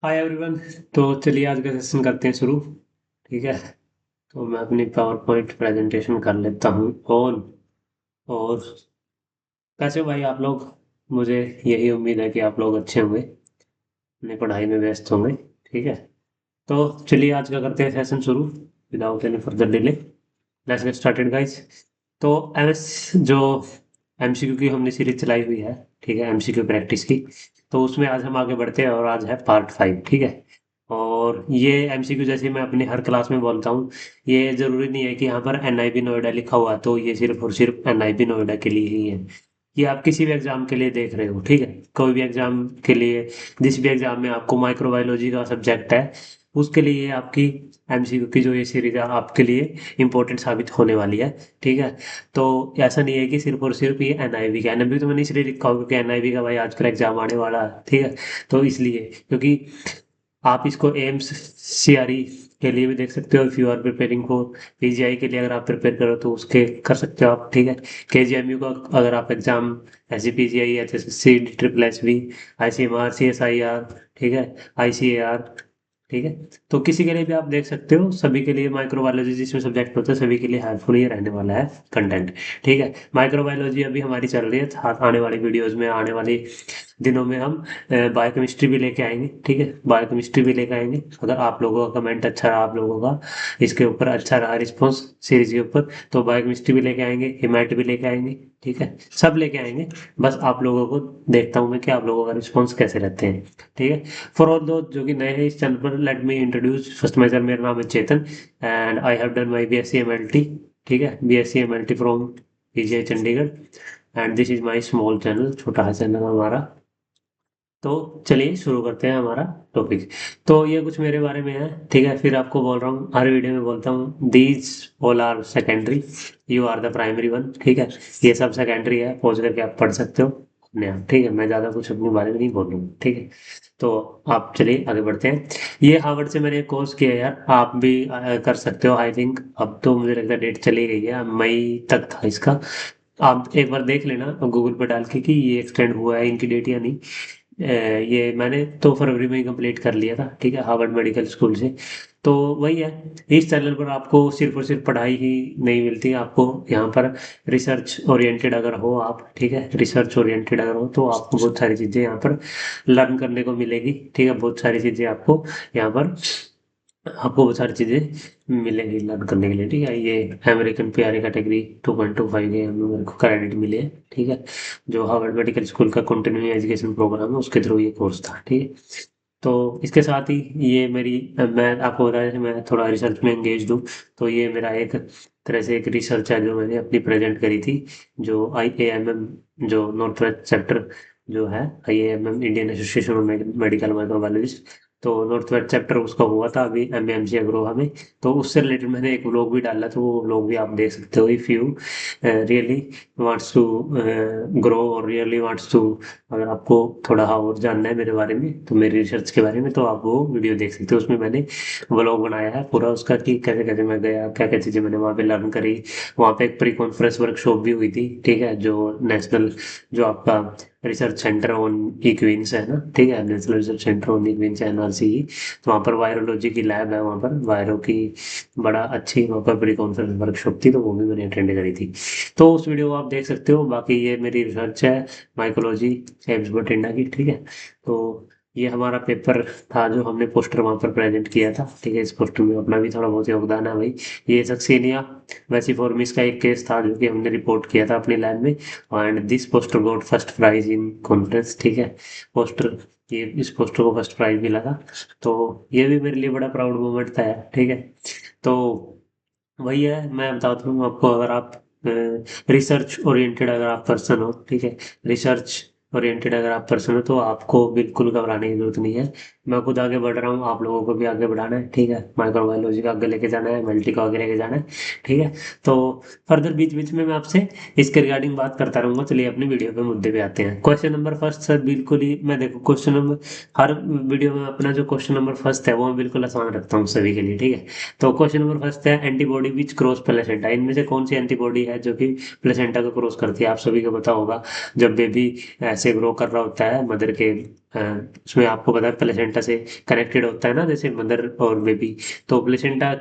Hi everyone. तो चलिए आज का सेशन करते हैं शुरू। ठीक है। तो मैं अपनी पावर पॉइंट प्रेजेंटेशन कर लेता हूँ ऑन। और कैसे हो भाई आप लोग? मुझे यही उम्मीद है कि आप लोग अच्छे होंगे, अपनी पढ़ाई में व्यस्त होंगे। ठीक है। तो चलिए आज का करते हैं सेशन शुरू without any further delay. Let's get started guys. तो एमएस जो एमसीक्यू की हमने सीरीज चलाई हुई है, ठीक है, एमसीक्यू प्रैक्टिस की। तो उसमें आज हम आगे बढ़ते हैं और आज है पार्ट 5। ठीक है। और ये एमसीक्यू जैसे मैं अपनी हर क्लास में बोलता हूँ, ये जरूरी नहीं है कि यहाँ पर एनआईबी नोएडा लिखा हुआ है तो ये सिर्फ और सिर्फ एनआईबी नोएडा के लिए ही है। ये आप किसी भी एग्जाम के लिए देख रहे हो, ठीक है, कोई भी एग्जाम के लिए, जिस भी एग्जाम में आपको माइक्रोबायोलॉजी का सब्जेक्ट है, उसके लिए ये आपकी एमसीक्यू की जो ये सीरीज है आपके लिए इंपॉर्टेंट साबित होने वाली है। ठीक है। तो ऐसा नहीं है कि सिर्फ और सिर्फ ये एनआईबी का, एनआईबी तो मैंने इसलिए लिखा होगा क्योंकि एनआईबी का भाई आजकल एग्जाम आने वाला है। ठीक है। तो इसलिए क्योंकि आप इसको एम्स सीआरई के लिए भी देख सकते हो, if you are preparing for PGI के लिए अगर आप प्रिपेयर करो तो उसके कर सकते हो आप। ठीक है। केजीएमयू का अगर आप एग्जाम ऐसे PGI HSC triple SB ICMR CSIR, ठीक है, आईसीएआर, ठीक है, तो किसी के लिए भी आप देख सकते हो, सभी के लिए माइक्रोबायोलॉजी जिसमें सब्जेक्ट होता है सभी के लिए हेल्पफुल ये रहने वाला है कंटेंट। ठीक है। माइक्रोबायोलॉजी अभी हमारी चल रही है, साथ आने वाली वीडियोस में, आने वाली दिनों में हम बायोकेमिस्ट्री भी लेके आएंगे। ठीक है। बायोकेमिस्ट्री भी लेके आएंगे। अगर आप लोगों का कमेंट अच्छा रहा, आप लोगों का इसके ऊपर अच्छा रहा रिस्पॉन्स सीरीज के ऊपर, तो बायोकेमिस्ट्री भी लेके आएंगे, हिमैट भी लेके आएंगे। ठीक है। सब लेके आएंगे। बस आप लोगों को देखता हूँ मैं कि आप लोगों का रिस्पॉन्स कैसे रहते हैं। ठीक है। फॉर ऑल दो जो कि नए हैं इस चैनल पर, let me introduce first major, मेरा नाम है Chetan and I have done my BSc MLT. ठीक है। BSc MLT from PGI Chandigarh and this is my small channel, छोटा सा चैनल हमारा। तो चलिए शुरू करते हैं हमारा टॉपिक। तो ये कुछ मेरे बारे में है। ठीक है। फिर आपको बोल रहा हूँ, हर वीडियो में बोलता हूँ, these all are secondary, you are the primary one. ठीक है। ये सब सेकेंडरी है, पहुंच करके आप पढ़ सकते हो अपने आप। ठीक है। मैं ज़्यादा कुछ अपने बारे में नहीं बोलूँगा। ठीक है। तो आप चलिए आगे बढ़ते हैं। ये हार्वर्ड से मैंने कोर्स किया है यार, आप भी कर सकते हो आई थिंक। अब तो मुझे लगता है डेट चली गई है, मई तक था इसका। आप एक बार देख लेना गूगल पर डाल के कि ये एक्सटेंड हुआ है इनकी डेट या नहीं। ये मैंने तो फरवरी में ही कंप्लीट कर लिया था। ठीक है। हार्वर्ड मेडिकल स्कूल से। तो वही है, इस चैनल पर आपको सिर्फ और सिर्फ पढ़ाई ही नहीं मिलती, आपको यहाँ पर रिसर्च ओरिएंटेड अगर हो आप, ठीक है, रिसर्च ओरिएंटेड अगर हो तो आपको बहुत सारी चीज़ें यहाँ पर लर्न करने को मिलेगी। ठीक है। बहुत सारी चीज़ें आपको यहाँ पर, आपको बहुत सारी चीज़ें मिलेंगी लर्न करने के लिए। ठीक है। ये अमेरिकन पीआरए कैटेगरी 2.25 के मेरे को क्रेडिट मिले हैं। ठीक है। जो हार्वर्ड मेडिकल स्कूल का कंटिन्यूइंग एजुकेशन प्रोग्राम है उसके थ्रू ये कोर्स था। ठीक है। तो इसके साथ ही ये मेरी, मैं आपको बताया कि मैं थोड़ा रिसर्च में एंगेज हूँ। तो ये मेरा एक तरह से एक रिसर्च है जो मैंने अपनी प्रेजेंट करी थी, जो IAMM, जो नॉर्थ वेस्ट चैप्टर जो है, IAMM Indian association of medical microbiologist, तो नॉर्थ वेस्ट चैप्टर उसका हुआ था अभी एमएमसी अग्रोहा में। तो उससे रिलेटेड मैंने एक व्लॉग भी डाला, तो वो व्लॉग भी आप देख सकते हो if you really wants to grow और रियली वांट्स टू, अगर आपको थोड़ा और जानना है मेरे बारे में तो मेरी रिसर्च के बारे में, तो आप वो वीडियो देख सकते हो। उसमें मैंने व्लॉग बनाया है पूरा उसका कि कैसे कैसे मैं गया, क्या क्या चीज़ें मैंने वहाँ पे लर्न करी। वहाँ पे एक प्री कॉन्फ्रेंस वर्कशॉप भी हुई थी। ठीक है। जो नेशनल, जो आपका रिसर्च सेंटर ऑन इक्विन्स है ना, ठीक है, national research centre on इक्विन्स NRC. तो वहाँ पर वायरोलॉजी की लैब है, वहाँ पर वायरो की बड़ा अच्छी वहाँ पर प्री कॉन्फ्रेंस वर्कशॉप थी, तो वो भी मैंने अटेंड करी थी। तो उस वीडियो को आप देख सकते हो। बाकी ये मेरी रिसर्च है माइकोलॉजी एम्स बठिंडा की। ठीक है। तो ये हमारा पेपर था जो हमने पोस्टर वहाँ पर प्रेजेंट किया था। ठीक है। इस पोस्टर में अपना भी थोड़ा बहुत योगदान है भाई। ये सक्सेनिया वेसिफॉर्मिस का एक केस था जो कि हमने रिपोर्ट किया था अपनी लैब में, and this poster got first prize in conference. ठीक है। पोस्टर, ये इस पोस्टर को फर्स्ट प्राइज मिला था। तो ये भी मेरे लिए बड़ा प्राउड मोमेंट था यार। ठीक है। तो वही है, मैं बताता हूँ आपको, अगर आप रिसर्च ओरिएंटेड अगर आप पर्सन हो, ठीक है, रिसर्च ओरिएंटेड अगर आप पर्सन हो तो आपको बिल्कुल घबराने की जरूरत नहीं है। मैं खुद आगे बढ़ रहा हूँ, आप लोगों को भी आगे बढ़ाना है। ठीक है। माइक्रोबायोलॉजी का आगे लेके जाना है, मल्टी का आगे लेके जाना है। ठीक है। तो फर्दर बीच बीच में मैं आपसे इसके रिगार्डिंग बात करता रहूंगा। चलिए अपनी वीडियो पे मुद्दे पे आते हैं। क्वेश्चन नंबर फर्स्ट सर, बिल्कुल ही मैं देखो क्वेश्चन नंबर, हर वीडियो में अपना जो क्वेश्चन नंबर फर्स्ट है वो मैं बिल्कुल आसान रखता हूँ सभी के लिए। ठीक है। तो क्वेश्चन नंबर फर्स्ट है, एंटीबॉडी विच क्रॉस प्लेसेंटा, इनमें से कौन सी एंटीबॉडी है जो कि प्लेसेंटा को क्रॉस करती है? आप सभी को पता होगा, जब बेबी ऐसे ग्रो कर रहा होता है मदर के उसमें आपको पता है प्लेसेंटा से कनेक्टेड होता है ना, जैसे मदर और बेबी। तो प्लेसेंटा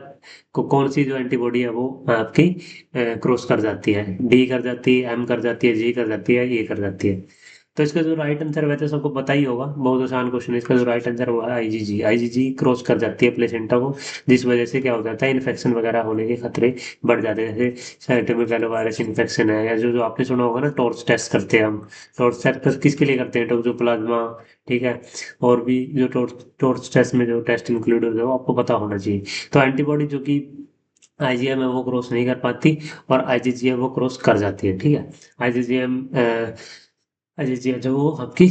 को कौन सी जो एंटीबॉडी है वो आपकी क्रॉस कर जाती है, डी कर जाती है, एम कर जाती है, जी कर जाती है, ए कर जाती है। तो इसका जो राइट आंसर वैसे सबको पता ही होगा, बहुत आसान क्वेश्चन है। इसका जो राइट आंसर हुआ है आईजीजी। आईजीजी क्रॉस कर जाती है प्लेसेंटा को, जिस वजह से क्या हो जाता है, इन्फेक्शन वगैरह होने के खतरे बढ़ जाते हैं। जैसे साइटोमेगालोवायरस इन्फेक्शन है, या जो जो आपने सुना होगा ना टॉर्च टेस्ट करते हैं हम। टॉर्च टेस्ट किसके लिए करते हैं? टोक्सोप्लाज्मा, ठीक है। और भी जो टॉर्च टॉर्च टेस्ट में जो टेस्ट इंक्लूड होते हैं वो आपको पता होना चाहिए। तो एंटीबॉडी जो कि आईजीएम है वो क्रॉस नहीं कर पाती, और आईजीजीएम वो क्रॉस कर जाती है, ठीक है। आईजीजीएम आईजीजीएम जो वो आपकी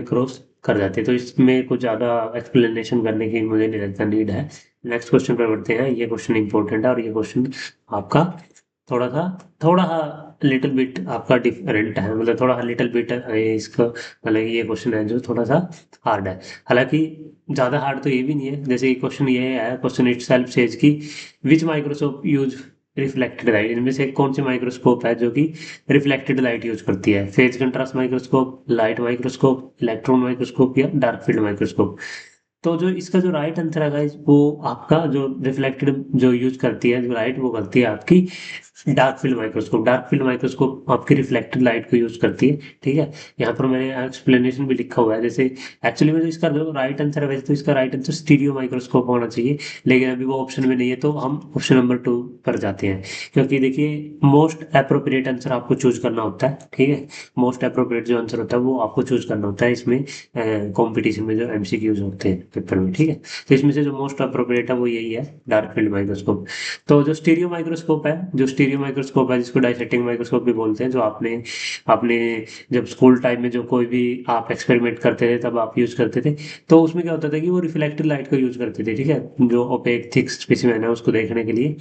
क्रॉस कर जाती है। तो इसमें कुछ ज़्यादा एक्सप्लेनेशन करने की मुझे नहीं लगता नीड है। नेक्स्ट क्वेश्चन पर बढ़ते हैं। ये क्वेश्चन इंपॉर्टेंट है, और ये क्वेश्चन आपका थोड़ा सा थोड़ा लिटिल बिट आपका डिफरेंट है, मतलब थोड़ा लिटिल बिट इसका, मतलब ये क्वेश्चन है जो थोड़ा सा हार्ड है। हालांकि ज़्यादा हार्ड तो ये भी नहीं है। जैसे क्वेश्चन ये है, क्वेश्चन इट सेल्फ सेज की विच माइक्रोस्कोप यूज रिफ्लेक्टेड लाइट। इनमें से कौन सी माइक्रोस्कोप है जो कि रिफ्लेक्टेड लाइट यूज करती है? Phase contrast microscope, light microscope, electron microscope, या डार्क फील्ड माइक्रोस्कोप। तो जो इसका जो राइट आंसर है guys, वो आपका जो रिफ्लेक्टेड जो यूज करती है जो लाइट, वो करती है आपकी dark field microscope. Dark field microscope आपकी रिफ्लेक्टेड लाइट को यूज करती है, ठीक है। यहाँ पर मैंने एक्सप्लेनेशन भी लिखा हुआ है। जैसे एक्चुअली में जो इसका जो राइट आंसर है, वैसे तो इसका राइट आंसर स्टीरियो माइक्रोस्कोप होना चाहिए, लेकिन अभी वो ऑप्शन में नहीं है, तो हम ऑप्शन नंबर 2 पर जाते हैं। क्योंकि देखिए मोस्ट अप्रोप्रिएट आंसर आपको चूज करना होता है, ठीक है। मोस्ट अप्रोप्रिएट जो आंसर होता है वो आपको चूज करना होता है इसमें, कंपटीशन में जो एमसीक्यूज होते हैं पेपर में, ठीक है। तो इसमें से जो मोस्ट अप्रोप्रिएट है वो यही है, डार्क फील्ड माइक्रोस्कोप। तो जो स्टीरियो माइक्रोस्कोप है, जो स्टीरियो माइक्रोस्कोप है जिसको डाइसेक्टिंग माइक्रोस्कोप भी बोलते हैं, जो आपने आपने जब स्कूल टाइम में जो कोई भी आप एक्सपेरिमेंट करते थे तब आप यूज करते थे, तो उसमें क्या होता था कि वो रिफ्लेक्टेड लाइट को यूज करते थे, ठीक है, जो ओपेक थिक स्पेसिमेन है उसको देखने के लिए।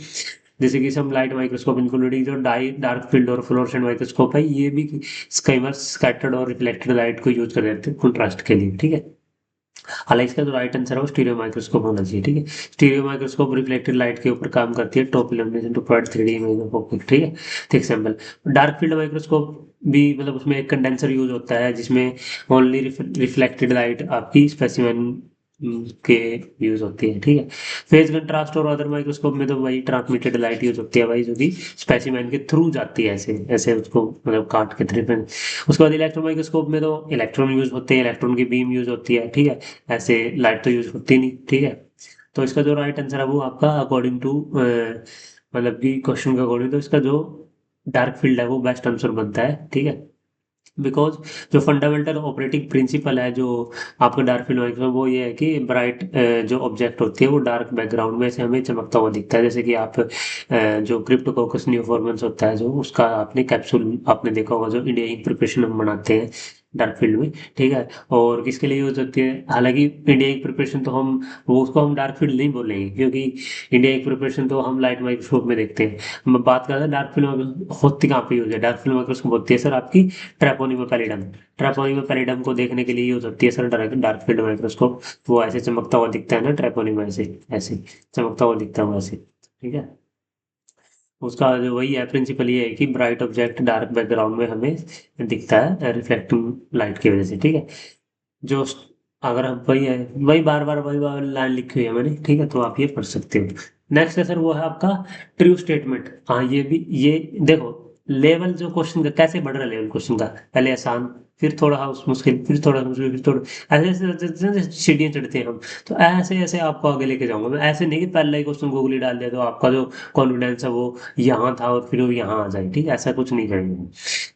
जैसे कि सम लाइट माइक्रोस्कोप इंक्लूडिंग जो डाई डार्क फील्ड और फ्लोरोसेंट माइक्रोस्कोप है, ये भी स्कैमर स्कैटर्ड और रिफ्लेक्टेड लाइट को यूज कर देते हैं कंट्रास्ट के लिए, ठीक है। हालांकि इसका जो राइट आंसर है वो स्टीरियो माइक्रोस्कोप होना चाहिए, ठीक है। स्टीरियो माइक्रोस्कोप रिफ्लेक्टेड लाइट के ऊपर काम करती है, top illumination to provide 3D image of object, ठीक है। Thick sample. Dark field microscope भी, मतलब उसमें एक कंडेंसर यूज होता है जिसमें ओनली रिफ्लेक्टेड लाइट आपकी स्पेसिमेन के यूज होती है, ठीक है। फेज कंट्रास्ट और अदर माइक्रोस्कोप में तो वही ट्रांसमिटेड लाइट यूज होती है भाई, जो कि स्पेसिमेन के थ्रू जाती है, ऐसे ऐसे उसको मतलब काट के थ्रू। उसके बाद इलेक्ट्रॉन माइक्रोस्कोप में तो इलेक्ट्रॉन यूज होते हैं, इलेक्ट्रॉन की बीम यूज होती है, ठीक है। ऐसे लाइट तो यूज होती नहीं, ठीक है। तो इसका जो राइट आंसर है वो आपका अकॉर्डिंग टू मतलब कि क्वेश्चन के अकॉर्डिंग, तो इसका जो डार्क फील्ड है वो बेस्ट आंसर बनता है, ठीक है। बिकॉज जो फंडामेंटल ऑपरेटिंग प्रिंसिपल है जो आपका डार्क फील्ड माइक्रोस्कोप, वो ये है कि ब्राइट जो ऑब्जेक्ट होती है वो डार्क बैकग्राउंड में से हमें चमकता हुआ दिखता है। जैसे कि आप जो क्रिप्टोकोकस न्यूफॉर्मेंस होता है, जो उसका आपने कैप्सूल आपने देखा होगा, जो इंडिया की प्रिपरेशन हम बनाते हैं डार्क फील्ड में, ठीक है। और किसके लिए यूज होती है? हालांकि इंडिया की प्रिपरेशन तो हम वो उसको हम डार्क फील्ड नहीं बोलेंगे, क्योंकि इंडिया की प्रिपरेशन तो हम लाइट माइक्रोस्कोप में देखते हैं। हम बात करते हैं डार्क फील्ड होती कहाँ पे यूज है। डार्क फील्ड माइक्रोस्कोप होती है सर आपकी ट्रैपोनिमा पैलिडम। ट्रैपोनिमा पैलिडम को देखने के लिए यूज होती है सर डार्क फील्ड माइक्रोस्कोप। वो ऐसे चमकता हुआ दिखता है ना ट्रैपोनिमा, ऐसे ऐसे चमकता हुआ दिखता है ऐसे, ठीक है। उसका जो वही है प्रिंसिपल, ये है कि ब्राइट ऑब्जेक्ट डार्क बैकग्राउंड में हमें दिखता है रिफ्लेक्टिंग लाइट की वजह से, ठीक है। जो अगर हम वही है, वही बार लाइन लिखी हुई है मैंने, ठीक है, तो आप ये पढ़ सकते हो। नेक्स्ट है सर वो है आपका ट्रू स्टेटमेंट। हाँ ये भी, ये देखो लेवल जो क्वेश्चन का कैसे बढ़ रहा है, लेवल क्वेश्चन का पहले आसान, फिर थोड़ा मुश्किल, फिर थोड़ा मुश्किल, फिर थोड़ा ऐसे ऐसे जैसे सीढ़ियाँ चढ़ते हैं हम। तो ऐसे ऐसे आपको आगे लेके जाऊंगा मैं, ऐसे नहीं कि पहले ही क्वेश्चन गूगली डाल दिया तो आपका जो कॉन्फिडेंस है वो यहाँ था और फिर वो यहाँ आ जाए, ठीक है, ऐसा कुछ नहीं करेंगे।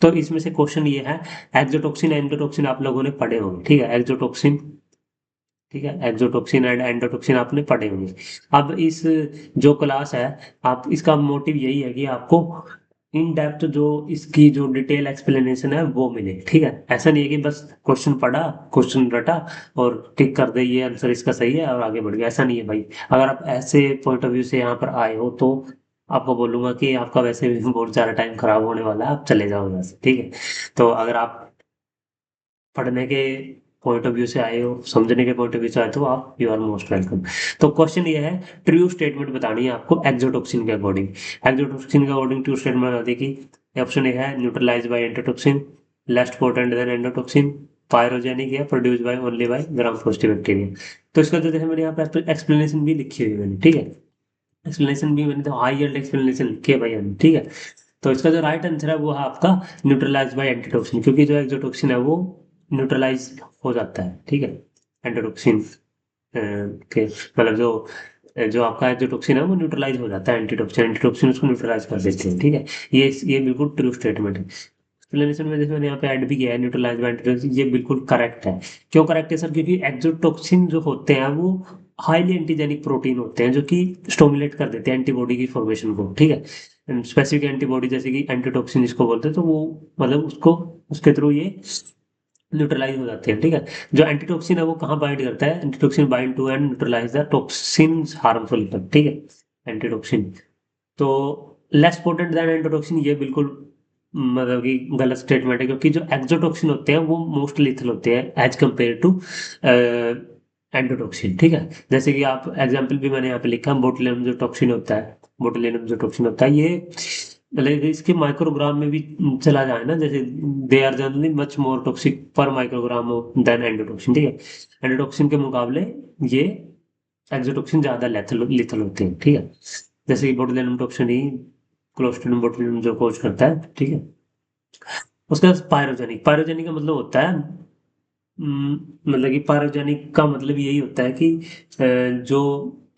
तो इसमें से क्वेश्चन ये है, एक्सोटोक्सिन एंडोटोक्सिन आप लोगों ने पढ़े होंगे, ठीक है, एक्सोटोक्सिन, ठीक है, एक्सोटोक्सिन एंड एंडोटोक्सिन आपने पढ़े होंगे। अब इस जो क्लास है, आप इसका मोटिव यही है कि आपको इन डेप्थ जो इसकी जो डिटेल एक्सप्लेनेशन है वो मिले, ठीक है। ऐसा नहीं है कि बस क्वेश्चन पढ़ा, क्वेश्चन रटा और टिक कर दे ये आंसर इसका सही है और आगे बढ़ गया, ऐसा नहीं है भाई। अगर आप ऐसे पॉइंट ऑफ व्यू से यहाँ पर आए हो तो आपको बोलूंगा कि आपका वैसे भी बहुत सारा टाइम खराब होने वाला है, आप चले जाओ यहाँ से, ठीक है। तो अगर आप पढ़ने के पॉइंट ऑफ व्यू से आए हो, समझने के पॉइंट ऑफ व्यू से आए हो, तो आप यू आर मोस्ट वेलकम। तो क्वेश्चन ये है, ट्रू स्टेटमेंट बतानी है आपको एक्सोटोक्सिन के अकॉर्डिंग। एक्सोटोक्सिन के अकॉर्डिंग ट्रू स्टेटमेंट बता दी कि ऑप्शन ए है neutralize by antitoxin, less potent than endotoxin, pyrogenic है, produce by only by gram positive bacteria. तो इसका तो जैसे मैंने यहाँ पे एक्सप्लेनेशन भी लिखी हुई है मैंने, ठीक है। एक्सप्लेनेशन भी मैंने तो हाई यील्ड एक्सप्लेनेशन लिखी है भाई हमने, ठीक है। तो इसका जो राइट आंसर है वो है आपका न्यूट्रलाइज बाय एंटीटॉक्सिन, क्योंकि जो एक्सोटॉक्सिन है वो न्यूट्रलाइज हो जाता है, ठीक है। एंटीटॉक्सिन के मतलब जो जो आपका एक्सोटॉक्सिन है वो न्यूट्रलाइज हो जाता है, एंटीटॉक्सिन एंटीटॉक्सिन उसको न्यूट्रलाइज कर देते हैं, ठीक है। ये बिल्कुल ट्रू स्टेटमेंट है। एक्सप्लेनेशन में जैसे मैंने यहाँ पे ऐड भी किया है न्यूट्रलाइज बाय एंटीटॉक्सिन, ये बिल्कुल करेक्ट है। क्यों करेक्ट है सर? क्योंकि एक्सोटॉक्सिन जो होते हैं वो हाईली एंटीजेनिक प्रोटीन होते हैं जो कि स्टोमुलेट कर देते हैं एंटीबॉडी की फॉर्मेशन को, ठीक है। स्पेसिफिक एंटीबॉडी जैसे कि एंटीटॉक्सिन जिसको बोलते हैं, तो वो मतलब उसको उसके थ्रू ये न्यूट्रलाइज हो जाते हैं, ठीक है। जो एंटीटॉक्सिन है वो कहाँ बाइंड करता है? Antitoxin bind to and neutralize the toxin harmful effect, ठीक है। एंटीटॉक्सिन तो लेस पोटेंट देन एंटीटॉक्सिन, ये बिल्कुल मतलब कि गलत स्टेटमेंट है, क्योंकि जो एक्सोटॉक्सिन होते हैं वो मोस्ट लिथल होते हैं एज कम्पेयर टू एंडोटॉक्सिन, ठीक है। जैसे कि आप एग्जांपल भी मैंने यहाँ पे लिखा, बोtulinum जो टॉक्सिन होता है, बोtulinum जो टॉक्सिन होता है, ये मतलब कि इसके माइक्रोग्राम में भी चला जाए ना, जैसे they are generally much more toxic per microgram than endotoxin, ठीक है। एंडोटॉक्सिन के मुकाबले ये एक्सोटॉक्सिन ज्यादा लेथल लिथल होते हैं, ठीक है। जैसे कि बोtulinum टॉक्सिन ही क्लोस्ट्रिडियम बोtulinum जो कोज करता है, ठीक है। उसके बाद पायरोजेनिक, पायरोजेनिक का मतलब होता है मतलब कि पायरोजेनिक का मतलब यही होता है कि जो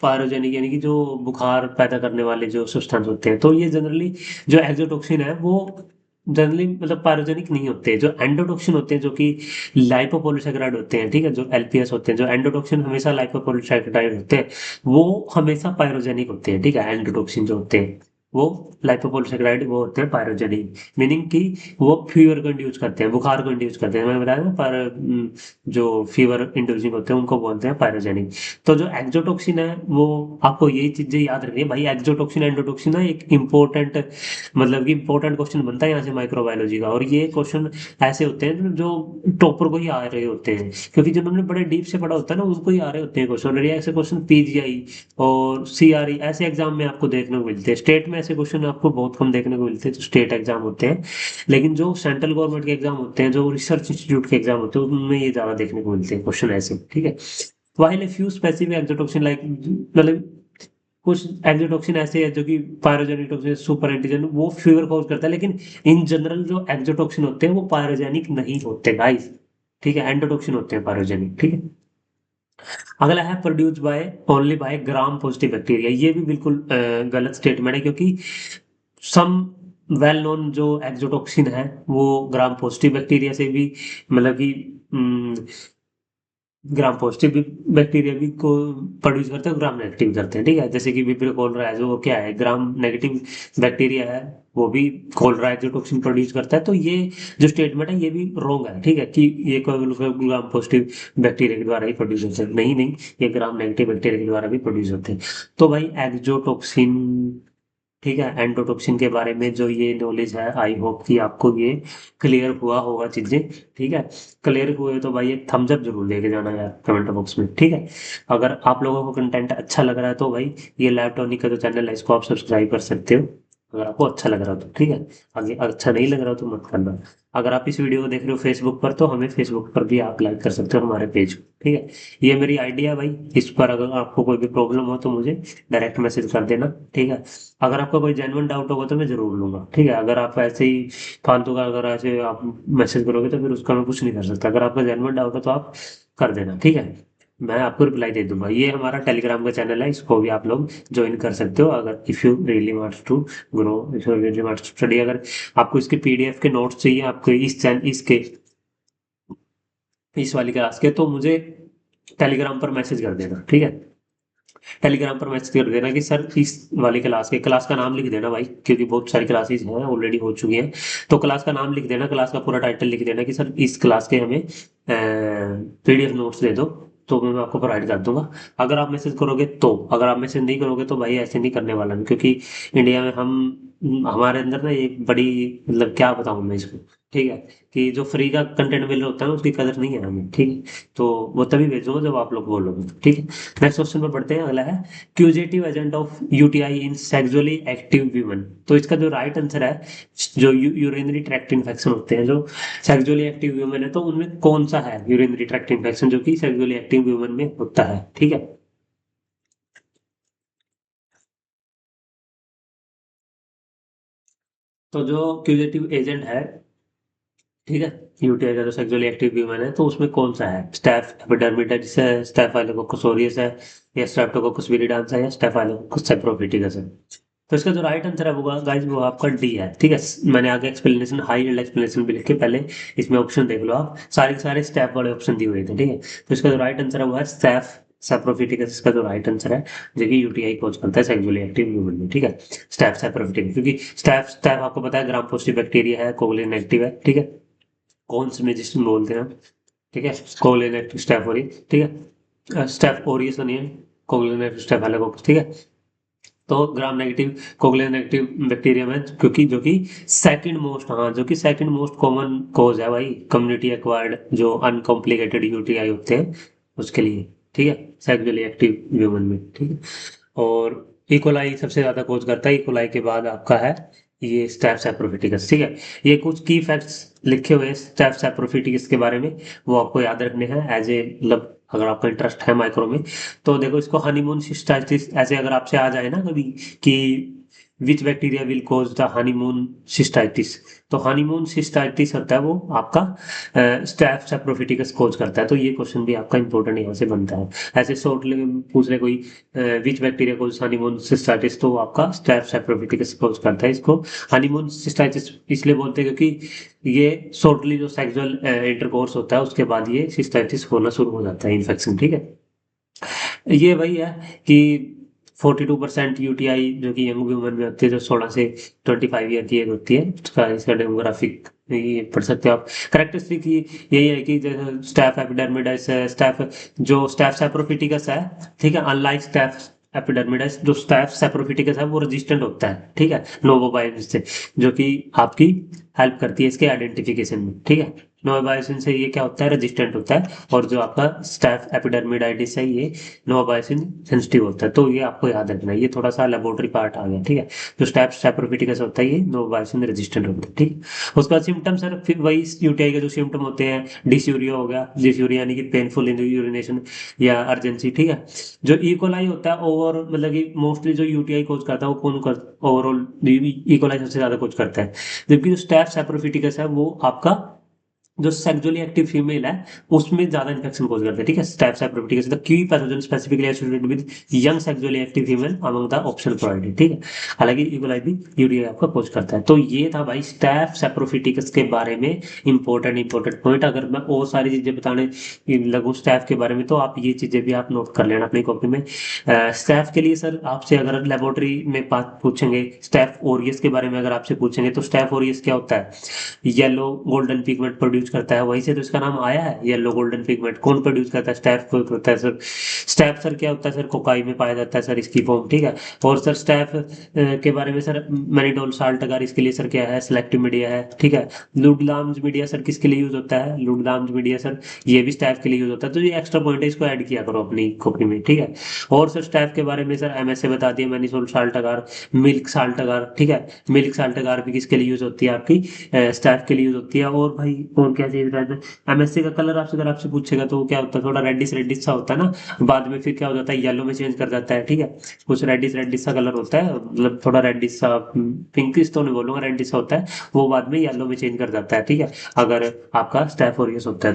पायरोजेनिक यानी कि जो बुखार पैदा करने वाले जो सब्सटेंस होते हैं, तो ये जनरली जो एक्सोटॉक्सिन है वो जनरली मतलब पायरोजेनिक नहीं होते। जो एंडोटॉक्सिन होते हैं जो कि लाइपोपोलिसैकेराइड होते हैं, ठीक है, जो एलपीएस होते हैं, जो एंडोटॉक्सिन हमेशा लाइपोपोलिसैकेराइड होते हैं, वो हमेशा पायरोजेनिक होते हैं, ठीक है। एंडोटॉक्सिन जो होते हैं वो लाइपोपोलिसैकेराइड वो होते हैं पायरोजेनिक, मीनिंग कि वो फीवर को इंड्यूस करते हैं, बुखार को इंड्यूस करते हैं, मैंने बताया ना। पर जो फीवर इंड्यूसिंग होते हैं उनको बोलते हैं पायरोजेनिक। तो जो एक्सोटॉक्सिन है वो आपको यही चीजें याद रखनी है भाई। एक्सोटॉक्सिन एंडोटॉक्सिन ना एक इंपॉर्टेंट मतलब कि इंपॉर्टेंट क्वेश्चन बनता है यहाँ से माइक्रोबायोलॉजी का, और ये क्वेश्चन ऐसे होते हैं जो टॉपर को ही आ रहे होते हैं, क्योंकि जिन्होंने बड़े डीप से पढ़ा होता है ना उनको ही आ रहे होते हैं क्वेश्चन। और ये ऐसे क्वेश्चन पीजीआई और सीआरई ऐसे एग्जाम में आपको देखने को मिलते हैं। स्टेट में ऐसे क्वेश्चन आपको बहुत कम देखने को मिलते हैं जो स्टेट एग्जाम होते हैं, लेकिन जो सेंट्रल गवर्नमेंट के एग्जाम होते हैं, जो रिसर्च इंस्टीट्यूट के एग्जाम होते हैं, उनमें ये ज्यादा देखने को मिलते हैं क्वेश्चन ऐसे, ठीक है। While a few specific exotoxin like मतलब कुछ एक्सोटॉक्सिन ऐसे है जो कि पायरोजेनिक टॉक्सिन सुपर एंटीजन वो फीवर कॉज करता है, लेकिन इन जनरल जो एक्सोटॉक्सिन होते हैं वो पायरोजेनिक नहीं होते गाइस, ठीक है। एंडोटॉक्सिन होते हैं पायरोजेनिक, ठीक है। अगला है produce by only by gram positive bacteria, ये भी बिल्कुल गलत स्टेटमेंट है, क्योंकि सम वेल नोन जो एक्सोटॉक्सिन है वो ग्राम पॉजिटिव बैक्टीरिया से भी मतलब कि ग्राम पॉजिटिव बैक्टीरिया भी को प्रोड्यूस करते हैं, ग्राम नेगेटिव करते हैं, ठीक है। जैसे कि विब्रियो कोलरा है जो क्या है, ग्राम नेगेटिव बैक्टीरिया है, वो भी कोलरा एक्सोटॉक्सिन प्रोड्यूस करता है। तो ये जो स्टेटमेंट है ये भी रॉन्ग है, ठीक है, कि ये कोई ग्राम पॉजिटिव बैक्टीरिया के द्वारा ही प्रोड्यूस होते हैं, नहीं नहीं, ये ग्राम नेगेटिव बैक्टीरिया के द्वारा भी प्रोड्यूस होते हैं। तो भाई एक्सोटॉक्सिन, ठीक है, एंडोटॉक्सिन के बारे में जो ये नॉलेज है, आई होप कि आपको ये क्लियर हुआ होगा चीजें, ठीक है। क्लियर हुए तो भाई एक थम्स अप जरूर देके जाना यार कमेंट बॉक्स में, ठीक है। अगर आप लोगों को कंटेंट अच्छा लग रहा है तो भाई ये लैपटॉनिक का जो चैनल है इसको आप सब्सक्राइब कर सकते हो, अगर आपको अच्छा लग रहा हो तो, ठीक है। आगे अच्छा नहीं लग रहा हो तो मत करना। अगर आप इस वीडियो को देख रहे हो फेसबुक पर, तो हमें फेसबुक पर भी आप लाइक कर सकते हो हमारे पेज को, ठीक है। ये मेरी आइडिया भाई, इस पर अगर आपको कोई भी प्रॉब्लम हो तो मुझे डायरेक्ट मैसेज कर देना, ठीक है। अगर आपका कोई जेन्युइन डाउट होगा तो मैं जरूर लूंगा, ठीक है। अगर आप ऐसे ही फालतू का अगर ऐसे आप मैसेज करोगे तो फिर उसका मैं कुछ नहीं कर सकता। अगर आपका जेन्युइन डाउट है तो आप कर देना, ठीक है। मैं आपको रिप्लाई दे दूंगा। ये हमारा टेलीग्राम का चैनल है, इसको भी आप लोग ज्वाइन कर सकते हो, अगर if you really wants to grow, if you really wants to study. अगर आपको इसके पीडीएफ के नोट्स चाहिए आपको इस चैनल इसके इस वाली क्लास के, तो मुझे टेलीग्राम पर मैसेज कर देना, ठीक है। टेलीग्राम पर मैसेज कर देना कि सर इस वाली क्लास का नाम लिख देना भाई, क्योंकि बहुत सारी क्लासेस हैं ऑलरेडी हो चुकी हैं। तो क्लास का नाम लिख देना, क्लास का पूरा टाइटल लिख देना कि सर इस क्लास के हमें पीडीएफ नोट्स दे दो, तो मैं आपको प्रोवाइड कर दूंगा। अगर आप मैसेज करोगे तो, अगर आप मैसेज नहीं करोगे तो भाई ऐसे नहीं करने वाला मैं, क्योंकि इंडिया में हम हमारे अंदर ना एक बड़ी मतलब क्या बताऊं मैं इसको, ठीक है, कि जो फ्री का कंटेंट मिल रहा होता है ना उसकी कदर नहीं है हमें, ठीक है। तो वो तभी भेजूंगा जब आप लोग बोलोगे, ठीक है। नेक्स्ट क्वेश्चन पर पढ़ते हैं, अगला है causative agent of UTI in sexually active women. तो इसका जो राइट आंसर है, जो यूरिनरी ट्रैक्ट इन्फेक्शन होते हैं जो सेक्सुअली एक्टिव वीमेन है, तो उनमें कौन सा है यूरिनरी ट्रैक्ट इन्फेक्शन जो कि सेक्सुअली एक्टिव वीमेन में होता है, ठीक है। तो जो क्यूजेटिव एजेंट है, ठीक है, यूटीआई का जो सेक्सुअली एक्टिव ह्यूमन है, तो उसमें कौन सा है, स्टेफ एपिडर्मिडाइटिस है, स्टेफाइलोकोकस ऑरियस है, या स्ट्रेप्टोकोकस विरिडेंस है, या स्टेफाइलोकोकस सेप्रोफिटिकस है। तो इसका जो राइट आंसर है वो गाइस वो आपका डी है, ठीक है। मैंने आगे एक्सप्लेनेशन, हाई एंड एक्सप्लेनेशन भी लिख के पहले इसमें ऑप्शन देख लो आप, सारे के सारे स्टेप वाले ऑप्शन दिए हुए थे, ठीक है। तो इसका जो राइट आंसर है वो है स्टेफ सेप्रोफिटिकस, इसका जो राइट आंसर है, जो कि यूटीआई कॉज करता है सेक्सुअली एक्टिव ह्यूमन में, ठीक है। स्टेफ सेप्रोफिटिकस, क्योंकि स्टेफ स्टेफ आपको पता है ग्राम पॉजिटिव बैक्टीरिया है, कोवलेंट एक्टिव है, ठीक है। कौन से में जिसमें बोलते हैं, ठीक है, कोलिनेट स्टेफ हो रही, ठीक है, स्टेफ ओरियस नहीं है, कोलिनेट स्टेफ अलग होगा, ठीक है। तो gram negative coagulant negative bacteria में, क्योंकि जो कि सेकंड मोस्ट, हाँ, जो कि सेकंड मोस्ट कॉमन कोज है भाई कम्युनिटी एक्वायर्ड जो अनकॉम्प्लिकेटेड यूटीआई होते हैं उसके लिए, ठीक है, सेक्सुअली एक्टिव ह्यूमन में, ठीक है। और इकोलाई सबसे ज्यादा कोज करता है, इकोलाई के बाद आपका है ये स्टेफ सैप्रोफिटिकस, ठीक है। ये कुछ की फैक्ट्स लिखे हुए हैं स्टेफ सैप्रोफिटिकस के बारे में, वो आपको याद रखने हैं एज ए, मतलब अगर आपका इंटरेस्ट है माइक्रो में। तो देखो इसको हनीमून सिस्टाइटिस, ऐसे अगर आपसे आ जाए ना कभी कि which bacteria will cause the honeymoon cystitis, तो हनीमून सिस्टाइटिस होता है वो आपका स्टेफ सैप्रोफिटिकस कोज करता है। तो ये क्वेश्चन भी आपका इंपॉर्टेंट यहाँ से बनता है। ऐसे शॉर्ट पूछ ले कोई which bacteria cause honeymoon cystitis, तो वो आपका स्टेफ सैप्रोफिटिकस कोज करता है। इसको हनीमून सिस्टाइटिस इसलिए बोलते हैं क्योंकि ये शॉर्टली जो सेक्सुअल इंटरकोर्स होता है उसके बाद ये सिस्टाइटिस होना शुरू हो जाता है, इन्फेक्शन, ठीक है। ये वही है कि 42% यूटीआई जो कि यंग वुमेन में होती है, जो 16 से 25 ईयर की एज होती है, उसका इसका डेमोग्राफिक ये पढ़ सकते हो आप। करेक्टरिस्टिक यही है कि जैसे स्टैफ एपिडर्मिडाइस है, स्टैफ जो स्टैफ सैप्रोफिटिकस है, ठीक है, अनलाइक स्टैफ एपिडर्मिडाइस, जो स्टैफ सैप्रोफिटिकस है वो रेजिस्टेंट होता है, ठीक है, नोवोबायोसिन से, जो कि आपकी हेल्प करती है इसके आइडेंटिफिकेशन में, ठीक है। नोवाबायोसिन से ये क्या होता है, रेजिस्टेंट होता है। और जो आपका स्टैफ एपिडर्मिडाइटिस है ये नोवाबायोसिन सेंसिटिव होता है। तो ये आपको याद रखना है, ये थोड़ा सा लेबोरेटरी पार्ट आ गया, ठीक है। जो स्टैफ सैप्रोफिटिकस होता है ये नोवाबायोसिन रेजिस्टेंट होता है, ठीक है। उसके बाद सिम्टम सर, फिर वही यूटीआई के जो सिम्टम होते हैं, डिसयूरिया हो गया, डिसयूरिया यानी कि पेनफुल यूरिनेशन या अर्जेंसी, ठीक है। जो इकोलाई होता है ओवर, मतलब कि मोस्टली जो यूटीआई कोज करता है वो कौन कर, ओवरऑल इकोलाई सबसे ज्यादा कोज करता है। जबकि जो स्टैफ सैप्रोफिटिकस है वो आपका जो सेक्सुअली एक्टिव फीमेल है उसमें ज्यादा इन्फेक्शन कोज करते हैं, ठीक है। Staph saprophyticus the key pathogen specifically associated with young sexually active female among the option provided, ठीक है। हालांकि इकोलाई भी यूटीआई आपका कोज करता है। तो ये था भाई स्टेप सेप्रोफिटिकस के बारे में इंपॉर्टेंट पॉइंट। अगर मैं और सारी चीजें बताने लगूँ स्टेफ के बारे में तो आप ये चीजें भी आप नोट कर लेना अपनी कॉपी में। स्टेफ के लिए सर आपसे अगर लेबोरेटरी में बात पूछेंगे, स्टेफ ओरियस के बारे में अगर आपसे पूछेंगे, तो स्टेफ ओरियस क्या होता है, येलो गोल्डन पिगमेंट प्रोड्यूस करता है, वहीं से तो इसका नाम आया है येलो गोल्डन पिगमेंट। कौन प्रोड्यूस करता है, स्टैफ को करता है सर। स्टैफ सर क्या होता है सर, कोकाई में पाया जाता है सर इसकी फॉर्म, ठीक है। और सर स्टैफ के बारे में सर मैनिडोल साल्ट अगर इसके लिए सर क्या है, सिलेक्टिव मीडिया है, ठीक है। लुडलाम्स मीडिया सर किसके लिए यूज होता है, लुडलाम्स मीडिया सर ये भी स्टैफ के लिए यूज होता है। तो ये एक्स्ट्रा पॉइंट है, इसको ऐड किया करो अपनी कॉपी में, ठीक है। और सर स्टैफ के बारे में सर एमएसए बता दिया, मैनिसोल साल्ट अगर, मिल्क साल्ट अगर, ठीक है। मिल्क साल्ट अगर भी किसके लिए यूज होती है, आपकी स्टाफ के लिए यूज होती है। और भाई और क्या चीज रहता है, एमएससी का कलर आपसे अगर आपसे पूछेगा तो वो क्या होता है, थोड़ा रेडिश रेडिश सा होता है ना, बाद में फिर क्या हो जाता है, येलो में चेंज कर जाता है, ठीक है। कुछ रेडिश रेडिश सा कलर होता है, मतलब थोड़ा रेडिश सा, पिंकिश तो नहीं बोलूंगा, रेडिश सा होता है, वो बाद में येलो में चेंज कर जाता है, ठीक है, अगर आपका स्टैफ ओरियस होता है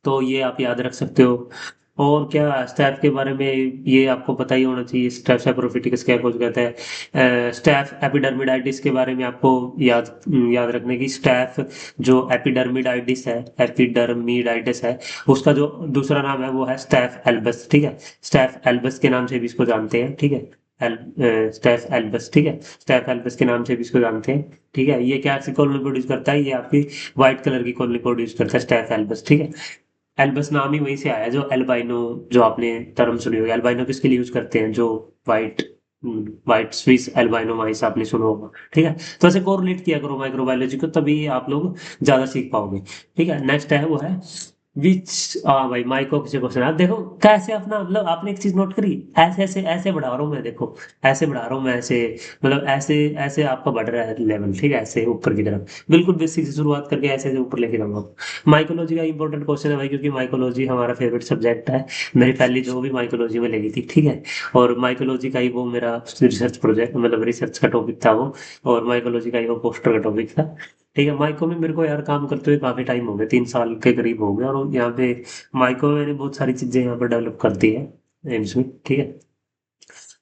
तो ये आप याद रख सकते हो। और क्या स्टैफ के बारे में ये आपको पता ही होना चाहिए, स्टैफ सेप्रोफिटिकस क्या कुछ कहता है। स्टैफ एपिडर्मिडाइटिस के बारे में आपको याद याद रखने की, स्टैफ जो एपिडर्मिडाइटिस है, एपिडर्मिडाइटिस है, उसका जो दूसरा नाम है वो है स्टैफ एल्बस, ठीक है। स्टैफ एल्बस के नाम से भी इसको जानते हैं, ठीक है। स्टैफ एल्बस, ठीक है, स्टैफ एल्बस के नाम से भी इसको जानते हैं, ठीक है। ये क्या सी कॉलोनी प्रोड्यूस करता है, ये आपकी व्हाइट कलर की कॉलोनी प्रोड्यूस करता है स्टैफ एल्बस, ठीक है। एल्बस नाम ही वहीं से आया, जो एल्बाइनो, जो आपने टर्म सुनी होगी, एल्बाइनो किसके लिए यूज करते हैं, जो व्हाइट व्हाइट स्विस एल्बाइनो माइस आपने सुना होगा, ठीक है। तो ऐसे कोरिलेट किया करो माइक्रोबायोलॉजी को, तभी आप लोग ज्यादा सीख पाओगे। ठीक है, नेक्स्ट है वो है विच। हाँ भाई, माइको किसी क्वेश्चन, आप देखो कैसे अपना, मतलब आपने एक चीज नोट करी, ऐसे ऐसे ऐसे बढ़ा रहा हूँ मैं, देखो ऐसे बढ़ा रहा हूँ मैं, ऐसे मतलब ऐसे ऐसे आपका बढ़ रहा है लेवल, ठीक है, ऐसे ऊपर की तरफ बिल्कुल बेसिक से शुरुआत करके ऐसे ऐसे ऊपर लेके जाऊंगा। माइकोलॉजी का इंपॉर्टेंट क्वेश्चन है भाई, क्योंकि माइकोलॉजी हमारा फेवरेट सब्जेक्ट है। मेरी पहली जो भी माइकोलॉजी में लगी थी, ठीक है। और माइकोलॉजी का ही वो मेरा रिसर्च प्रोजेक्ट, मतलब रिसर्च का टॉपिक था वो। और माइकोलॉजी का ही वो पोस्टर का टॉपिक था। ठीक है, माइको में मेरे को यार काम करते हुए काफी टाइम हो गया, 3 साल के करीब हो गया। और यहाँ पे माइको में मैंने बहुत सारी चीजें यहाँ पर डेवलप कर दी है एम्स में, ठीक है।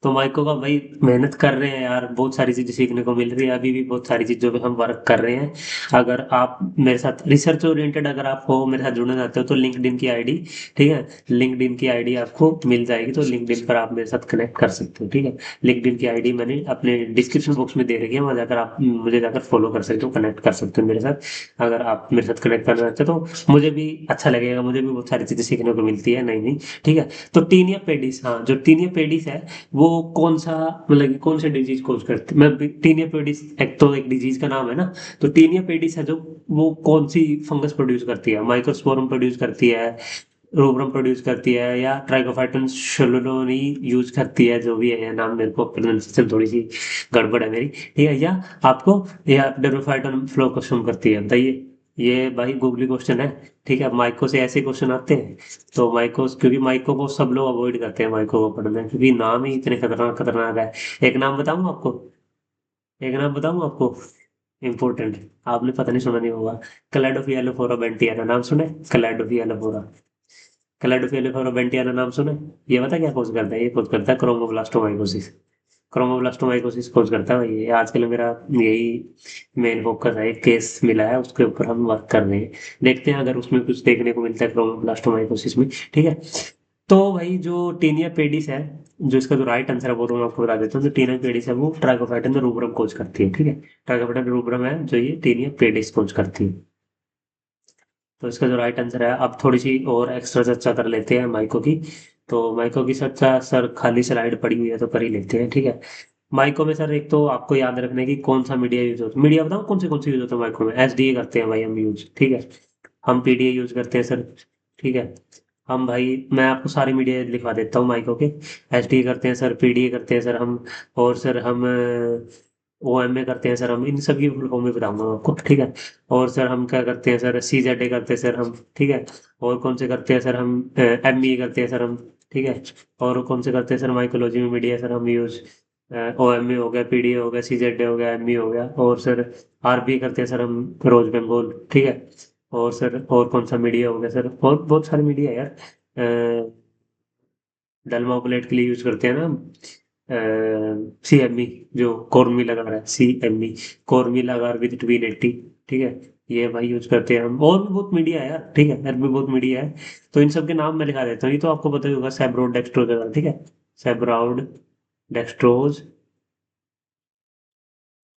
तो माइको का भाई मेहनत कर रहे हैं यार, बहुत सारी चीजें सीखने को मिल रही है, अभी भी बहुत सारी चीजों पे हम वर्क कर रहे हैं। अगर आप मेरे साथ रिसर्च ओरिएंटेड अगर आप हो, मेरे साथ जुड़ना चाहते हो, तो लिंक्डइन की आईडी, ठीक है, लिंक्डइन की आईडी आपको मिल जाएगी, तो लिंक्डइन पर आप मेरे साथ कनेक्ट कर सकते हो, ठीक है। लिंक्डइन की आईडी मैंने अपने डिस्क्रिप्शन बॉक्स में दे रखी है, वहाँ जाकर आप मुझे जाकर फॉलो कर सकते हो, कनेक्ट कर सकते हो मेरे साथ। अगर आप मेरे साथ कनेक्ट करना चाहते हो तो मुझे भी अच्छा लगेगा, मुझे भी बहुत सारी चीजें सीखने को मिलती है नई नई, ठीक है। तो टीनिया पेडिस, हाँ, जो टीनिया पेडिस है वो कौन सा, मतलब कि कौन से डिजीज कोज करती, मैं टीनिया पेडिस एक तो एक डिजीज का नाम है ना। तो टीनिया पेडिस है जो, वो कौन सी फंगस प्रोड्यूस करती है, माइक्रोस्पोरम प्रोड्यूस करती है, रूब्रम प्रोड्यूस करती है, या ट्राइकोफाइटन शोलोनी यूज करती है, जो भी है नाम, मेरे को प्रोनाउंसिएशन थोड़ी सी गड़बड़ है मेरी, ठीक है। या आपको, या डेरोफाइटन फ्लोकसम करती है, बताइए। ये भाई गूगली क्वेश्चन है, ठीक है। माइको से ऐसे क्वेश्चन आते हैं। तो माइको, क्योंकि माइको को सब लोग अवॉइड करते हैं माइको को पढ़ना, क्योंकि नाम ही इतने खतरनाक खतरनाक है। एक नाम बताऊं आपको, एक नाम बताऊं आपको, इम्पोर्टेंट, आपने पता नहीं सुना नहीं होगा। क्लैडोफिया एलोफोरा बेंटियाना, नाम सुने? क्लैडोफिया एलोफोरा, क्लैडोफिया एलोफोरा बेंटियाना, नाम सुने? ये पता क्या खोज करता है? ये खोज करता है क्रोमोब्लास्टोमाइकोसिस। क्रोमोब्लास्टोमाइकोसिस खोज करता है भाई, ये आजकल मेरा यही मेन फोकस है। एक केस मिला है, उसके ऊपर हम वर्क कर रहे हैं, देखते हैं अगर उसमें कुछ देखने को मिलता है क्रोमोब्लास्टोमाइकोसिस में, ठीक है। तो भाई जो टीनिया पेडिस है, जो इसका जो राइट आंसर है वो तो मैं आपको बता देता हूँ, जो टीनिया पेडिस है वो ट्राइकोफाइटन रूब्रम कोच करती है, ठीक है। ट्राइकोफाइटन रूब्रम है जो ये टीनिया पेडिस कोच करती है। तो इसका जो राइट आंसर है, अब थोड़ी सी और एक्स्ट्रा चर्चा कर लेते हैं माइको की। तो माइको की चर्चा सर, खाली स्लाइड पड़ी हुई है तो कर ही लेते हैं, ठीक है। माइको में सर एक तो आपको याद रखना है कि कौन सा मीडिया यूज होता है। मीडिया बताऊँ कौन से यूज होता है माइको में? एसडीए करते हैं भाई हम यूज, ठीक है। हम पीडीए यूज करते हैं सर, ठीक है। हम भाई, मैं आपको सारे मीडिया लिखवा देता हूँ माइको के। एसडीए करते हैं सर, पीडीए करते हैं सर हम, और सर हम ओएमए करते हैं सर हम, इन सभी फुल फॉर्म में बताऊंगा मैं आपको, ठीक है। और सर हम क्या करते हैं सर, सीजेडए करते हैं सर हम, ठीक है। और कौन से करते हैं सर हम, एमई करते हैं सर हम, ठीक है। और कौन से करते हैं सर माइकोलॉजी में मीडिया सर हम यूज, ओएमए हो गया, पीडीए हो गया, सीजेडए हो गया, एमई हो गया, और सर आरबी करते हैं सर हम, रोज बंगाल, ठीक है। और सर और कौन सा मीडिया हो गया सर, और बहुत सारे मीडिया है यार। डलमा प्लेट के लिए यूज करते हैं ना, CME, जो कॉर्मी लगा रहा है, CME, कॉर्मी लगा विद ट्वीन 80, ठीक है। ये भाई यूज करते हैं हम, और भी बहुत मीडिया है यार, ठीक है, और भी बहुत मीडिया है। तो इन सब के नाम मैं लिखा देता हूँ, ये तो आपको पता ही होगा, सेब्रोड डेक्सट्रोज वगैरह, ठीक है। सेब्राउड डेक्सट्रोज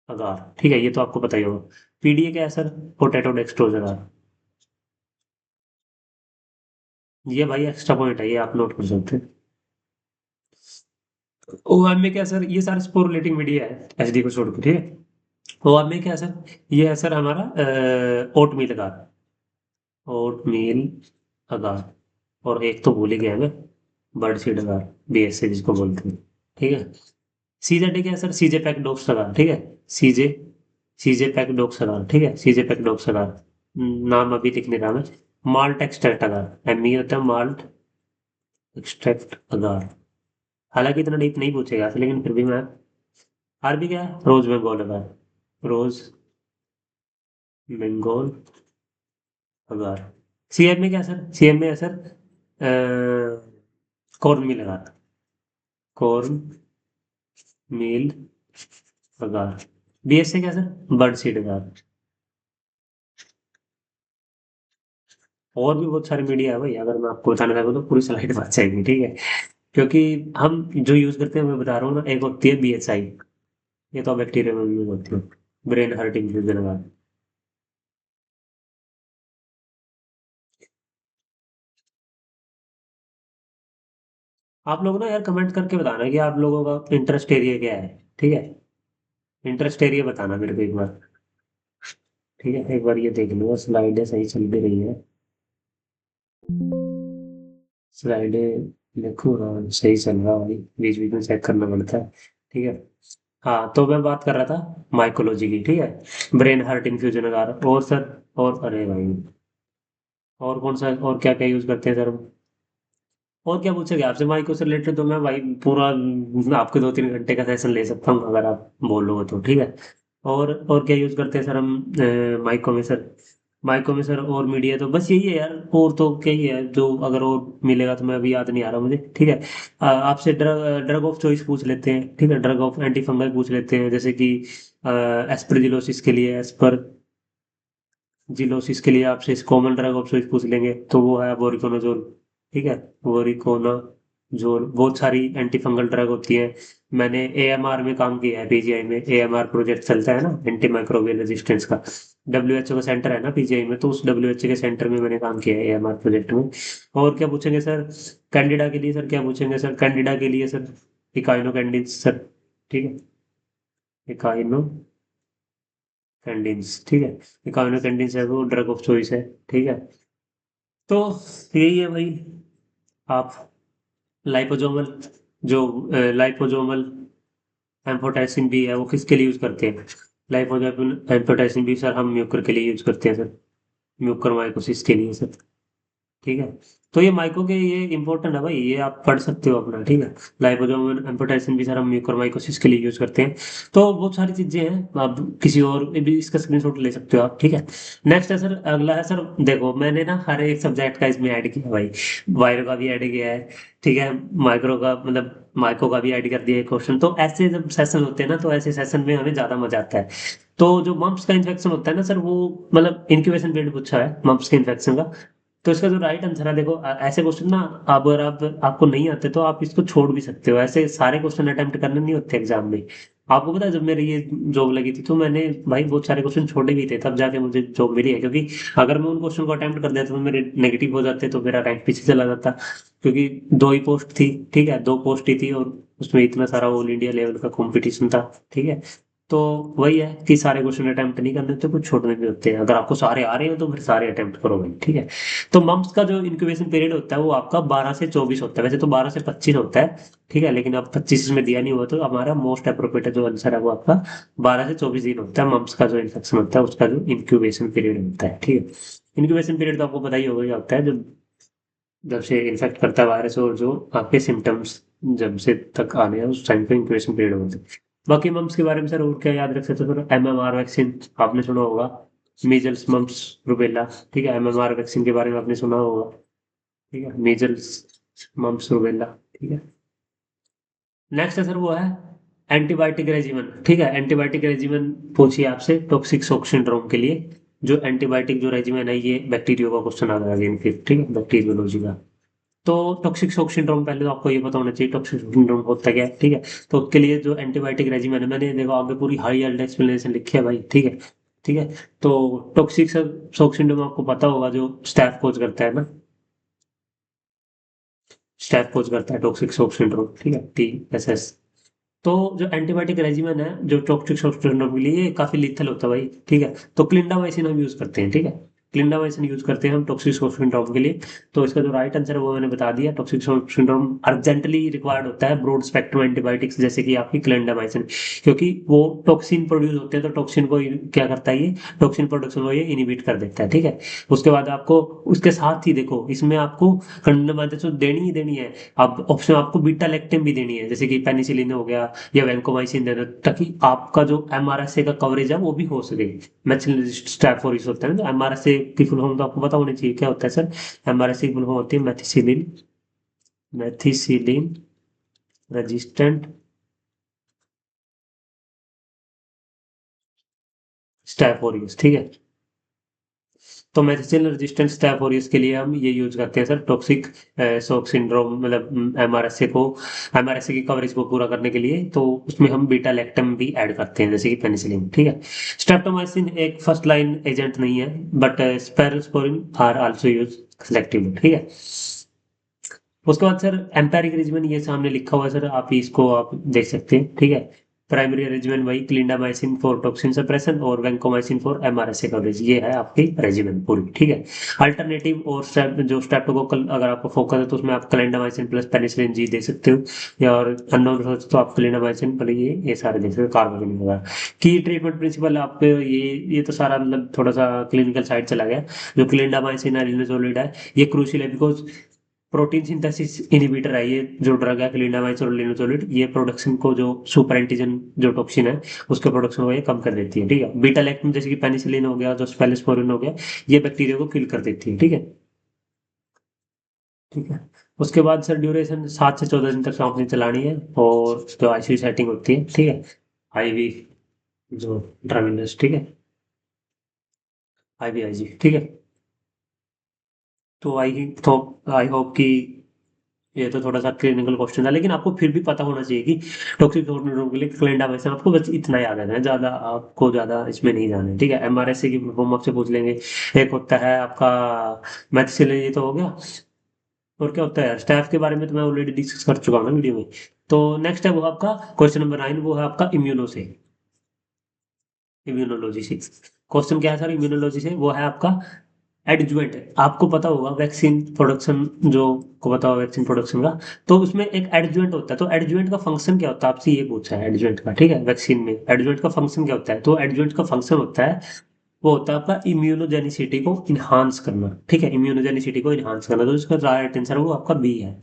अगार, ठीक है, ये तो आपको पता ही होगा। पीडीए क्या है सर? पोटैटो डेक्सट्रोज अगार। ये भाई एक्स्ट्रा पॉइंट है, ये आप नोट कर सकते हैं। ओएम में क्या सर, ये सारे स्पोरुलेटिंग मीडिया है एचडी को छोड़ के, ठीक है। ओएम में क्या सर, ये है सर हमारा ओट मील अगार, ओट मील अगार। और एक तो भूल ही गया मैं, बर्ड सीड अगार, BSC जिसको बोलते हैं, ठीक है। सीजेड क्या है सर? सीजे पैक डॉग्स अगार, ठीक है। सीजे, सीजे पैक डॉग्स अगार, ठीक है, सीजे पैक डॉग्स अगार। नाम अभी लिख नहीं रहा मैं। माल्ट एक्सट्रैक्ट अगार, एमई होता है माल्ट एक्सट्रैक्ट अगार। हालांकि इतना डीप नहीं पूछेगा लेकिन फिर भी मैं, आरबी क्या है? रोज बंगाल अगार, रोज बंगाल अगार। सीएम में क्या सर? सीएम में है सर कॉर्न मिल अगार, कॉर्न मिल अगार। बीएस से क्या सर? बर्ड सीड अगार। और भी बहुत सारे मीडिया है भाई, अगर मैं आपको बताना चाहूँ तो पूरी स्लाइड बात जाएगी, ठीक है। क्योंकि हम जो यूज करते हैं मैं बता रहा हूँ ना, एक होती है BSI, ये तो बैक्टीरिया में यूज होती है, ब्रेन हर्टिंग अगार। आप लोग ना यार कमेंट करके बताना कि आप लोगों का इंटरेस्ट एरिया क्या है, ठीक है। इंटरेस्ट एरिया बताना मेरे को एक बार। ठीक है, एक बार ये देख लो, स्लाइडें सही चल भी रही है। स्लाइडें देखो, हाँ सही चल रहा है भाई, बीच बीच में चेक करना पड़ता है। ठीक है। हाँ, तो मैं बात कर रहा था माइकोलॉजी की, ठीक है। ब्रेन हार्ट इन्फ्यूजन अगर, और सर, और अरे भाई, और कौन सा, और क्या क्या यूज करते हैं सर हम? और क्या पूछेगा आपसे माइको से रिलेटेड, तो मैं भाई पूरा आपके 2-3 घंटे का सेशन ले सकता हूँ अगर आप बोलोगे तो, ठीक है। और क्या यूज करते हैं सर हम माइको में सर? माइको में सर और मीडिया तो बस यही है यार, और तो क्या ही है जो, अगर और मिलेगा तो मैं अभी याद नहीं आ रहा मुझे, ठीक है। आपसे ड्रग ड्रग ऑफ चॉइस पूछ लेते हैं, ठीक है। ड्रग ऑफ एंटी फंगल पूछ लेते हैं, जैसे कि एस्परजिलोसिस के लिए जिलोसिस के लिए आपसे इस कॉमन ड्रग ऑफ चॉइस पूछ लेंगे, तो वो है वोरिकोनाजोल, ठीक है। वोरिकोनाजोल, बहुत सारी एंटी फंगल ड्रग होती है। मैंने एएमआर में काम किया है, पीजीआई में एएमआर प्रोजेक्ट चलता है ना, एंटी माइक्रोबियल रेजिस्टेंस का। डब्ल्यूएचओ का सेंटर है ना पीजीआई में, तो उस डब्ल्यूएचओ के सेंटर में मैंने काम किया है एएमआर प्रोजेक्ट में। और क्या पूछेंगे सर? कैंडिडा के लिए सर क्या पूछेंगे सर? कैंडिडा के लिए सर इकाइनो कैंडिड्स सर, ठीक है। इकाइनो कैंडीन्स, ठीक है। इकोनो कैंडीन्स है, वो ड्रग ऑफ चॉइस है, ठीक है। तो यही है भाई। आप लाइपोजोमल, जो लाइपोजोमल एम्फोटेसिन भी है, वो किसके लिए यूज करते हैं? लाइपोजोमल एम्फोटेसिन भी सर हम म्यूकर के लिए यूज करते हैं सर, म्यूकर माइकोसिस के लिए सर, ठीक है। तो ये माइको के ये इंपॉर्टेंट है भाई, ये आप पढ़ सकते हो अपना, ठीक है। लाइपोसोम एम्फोटेरिसिन भी सर हम म्यूकोरमाइकोसिस के लिए यूज करते हैं। तो बहुत सारी चीजें हैं, आप किसी और भी इसका स्क्रीनशॉट ले सकते हो आप, ठीक है। नेक्स्ट है सर, अगला है सर, देखो मैंने ना हर एक सब्जेक्ट का इसमें ऐड किया भाई। वायरो का भी ऐड किया है, ठीक है। माइक्रो का मतलब माइको का भी ऐड कर दिया है क्वेश्चन। तो ऐसे जब सेशन होते हैं ना, तो ऐसे सेशन में हमें ज्यादा मजा आता है। तो जो मम्प्स का इन्फेक्शन होता है ना सर, वो मतलब इंक्यूबेशन पीरियड पूछा है मम्प्स के इन्फेक्शन का। तो इसका जो राइट आंसर है, देखो ऐसे क्वेश्चन ना, अगर आप आपको नहीं आते तो आप इसको छोड़ भी सकते हो, ऐसे सारे क्वेश्चन अटेम्प्ट करने नहीं होते एग्जाम में। आपको पता है जब मेरी ये जॉब लगी थी, तो मैंने भाई बहुत सारे क्वेश्चन छोड़े भी थे, तब जाके मुझे जॉब मिली है। क्योंकि अगर मैं उन क्वेश्चन को अटेम्प्ट कर देता तो मेरे नेगेटिव हो जाते, तो मेरा रैंक पीछे चला जाता। क्योंकि दो ही पोस्ट थी, ठीक है, दो पोस्ट ही थी, और उसमें इतना सारा ऑल इंडिया लेवल का कंपटीशन था, ठीक है। तो वही है कि सारे क्वेश्चन अटेम्प्ट नहीं करने होते, कुछ छोड़ने भी होते हैं। अगर आपको सारे आ रहे हो तो फिर सारे अटेम्प्ट करो भाई, ठीक है। तो मम्प्स का जो इंक्यूबेशन पीरियड होता है वो आपका 12 से 24 होता है, वैसे तो 12 से 25 होता है, ठीक है। लेकिन अब 25 इसमें दिया नहीं हुआ, तो हमारा मोस्ट अप्रोप्रिएट जो आंसर है वो आपका 12 से 24 दिन होता है, मम्प्स का जो इन्फेक्शन होता है उसका जो इंक्यूबेशन पीरियड होता है, ठीक है। इंक्यूबेशन पीरियड तो आपको पता ही होगा क्या होता है, जब जब से इन्फेक्ट करता है वायरस, और जो आपके सिम्टम्स जब से तक आने हैं उस टाइम पे इंक्यूबेशन पीरियड होता है। बाकी मम्प्स के बारे में सर और क्या याद रख सकते हो सर? एमएमआर वैक्सीन आपने सुना होगा, मीजल्स मम्प्स रूबेला, ठीक है। एमएमआर वैक्सीन के बारे में आपने सुना होगा, ठीक है। मीजल्स मम्प्स रूबेला, ठीक है। नेक्स्ट है सर, वो है एंटीबायोटिक रेजिमेन, ठीक है। एंटीबायोटिक रेजिमेन पूछिए आपसे टॉक्सिक शॉक सिंड्रोम के लिए। जो एंटीबायोटिक जो रेजिमेन है, ये बैक्टीरियो का क्वेश्चन आ रहा है, ठीक है, बैक्टीरियोलॉजी का। तो टॉक्सिक शॉक सिंड्रोम, पहले तो आपको ये पता होना चाहिए टॉक्सिक शॉक सिंड्रोम होता क्या है, ठीक है। तो उसके लिए जो एंटीबायोटिक रेजिमेन है, मैंने देखो आगे पूरी हाई एल्ड एक्सप्लेनेशन लिखी है भाई, ठीक है। ठीक है। तो टॉक्सिक शॉक सिंड्रोम आपको पता होगा, जो स्टैफ कोज करता है ना, स्टैफ कोज करता है टॉक्सिक शॉक सिंड्रोम, ठीक है, TSS। तो जो एंटीबायोटिक रेजिमेन है जो टॉक्सिक शॉक सिंड्रोम के लिए, ये काफी लिथल होता है भाई, ठीक है। तो क्लिंडामाइसिन हम यूज करते हैं, ठीक है। क्लिंडामाइसिन यूज करते हैं हम टॉक्सिक शॉक सिंड्रोम के लिए। तो इसका जो राइट आंसर है वो मैंने बता दिया, toxic shock syndrome urgently required होता है ब्रॉड स्पेक्ट्रम एंटीबायोटिक्स, जैसे कि आपकी क्लिंडामाइसिन। क्योंकि वो टॉक्सिन प्रोड्यूस होते हैं, तो टॉक्सिन को क्या करता है, ये टॉक्सिन प्रोडक्शन को ये इनिबिट कर देता है, ठीक है। उसके बाद आपको, उसके साथ ही देखो इसमें आपको क्लिंडामाइसिन देनी ही देनी है। अब ऑप्शन आपको बीटा लैक्टेम भी देनी है, जैसे कि पेनिसिलिन हो गया या वैंकोमाइसिन दे दो, ताकि आपका जो एमआरएसए का कवरेज है वो भी हो सके। मैथिल स्टैफोरिस होता है ना, तो एमआरएसए की फुल फॉर्म तो आपको पता होनी चाहिए क्या होता है सर? एमआरएसए की फुल फॉर्म होती है मैथिसिलिन, मैथिसिलिन रेजिस्टेंट स्टैफोरियस, ठीक है। तो मैथिसिलिन रेजिस्टेंट स्टैफोरियस के लिए हम ये यूज करते हैं सर टॉक्सिक शॉक सिंड्रोम, मतलब एमआरएसए को, एमआरएसए की कवरेज को पूरा करने के लिए। तो उसमें हम बीटा लैक्टम भी ऐड करते हैं, जैसे कि पेनिसिलिन, ठीक है। स्ट्रेप्टोमाइसिन एक फर्स्ट लाइन एजेंट नहीं है, but cephalosporin are also use selectively, ठीक है। उसके बाद सर एम्पेरिक रेजिमेंट ये सामने लिखा हुआ है सर, आप इसको आप देख सकते हैं, ठीक है। प्राइमरी रेजिमेंट वही क्लिंडामाइसिन फॉर टॉक्सिन सप्रेशन और वैंकोमाइसिन फॉर एमआरएसए कवरेज, ये है आपकी रेजिमेंट पूरी, ठीक है। अल्टरनेटिव और जो स्ट्रेप्टोकोकल अगर आपको फोकस है तो उसमें आप क्लिंडामाइसिन प्लस पेनिसिलिन जी दे सकते हो, या और अननोन रिसोर्स तो आप क्लिंडामाइसिन प्लस ये सारे दे सकते हो, कार्बोजन वगैरह। की ट्रीटमेंट प्रिंसिपल आपके ये तो सारा मतलब थोड़ा सा क्लिनिकल साइड चला गया। जो क्लिंडामाइसिन है, लिनोजोलिड है, ये क्रूशियल है बिकॉज प्रोटीन सिंथेसिस इनहिबिटर है। ये जो ड्रग है क्लिंडामाइसिन और लिनोजोलिड, ये प्रोडक्शन को जो सुपर एंटीजन जो टॉक्सिन है उसके प्रोडक्शन को ये कम कर देती है, ठीक है। बीटा लैक्टम जैसे कि पेनिसिलिन हो गया, जो स्पेलिस्पोरिन हो गया, ये बैक्टीरिया को किल कर देती है, ठीक है। ठीक है। उसके बाद सर ड्यूरेशन 7 से 14 दिन तक सांस नहीं चलानी है, और जो आईसीयू सेटिंग होती है, ठीक है। आईवी जो ड्राविनस, ठीक है। आईवी आईजी, ठीक है। तो आई होप कि ये तो थोड़ा सा क्लिनिकल क्वेश्चन था, लेकिन आपको फिर भी पता होना चाहिए कि टॉक्सिक रोग के लिए क्लिंडामाइसिन, आपको बस इतना याद है, ज्यादा आपको ज्यादा इसमें नहीं जाना है, ठीक है। एमआरएसए की फॉर्म आपसे पूछ लेंगे। एक होता है आपका मैथिसिलिन, ये तो हो गया। और क्या होता है यार, स्टैफ के बारे में तो मैं ऑलरेडी डिस्कस कर चुका हूँ ना वीडियो में। तो नेक्स्ट है वो आपका क्वेश्चन नंबर 9, वो है आपका इम्यूनो से, इम्यूनोलॉजी से। क्वेश्चन क्या है सर इम्यूनोलॉजी से, वो है आपका एडजुवेंट। आपको पता होगा वैक्सीन प्रोडक्शन, जो को पता होगा वैक्सीन प्रोडक्शन का, तो उसमें एक एडजुवेंट होता है। तो एडजुवेंट का फंक्शन क्या होता है, आपसे ये पूछा है एडजुवेंट का, ठीक है। वैक्सीन में एडजुवेंट का फंक्शन क्या होता है, तो एडजुवेंट का फंक्शन होता है, वो होता है आपका इम्यूनोजेनिसिटी को इन्हांस करना, ठीक है। इम्यूनोजेनिसिटी को इन्हांस करना, तो इसका राइट आंसर वो आपका बी है।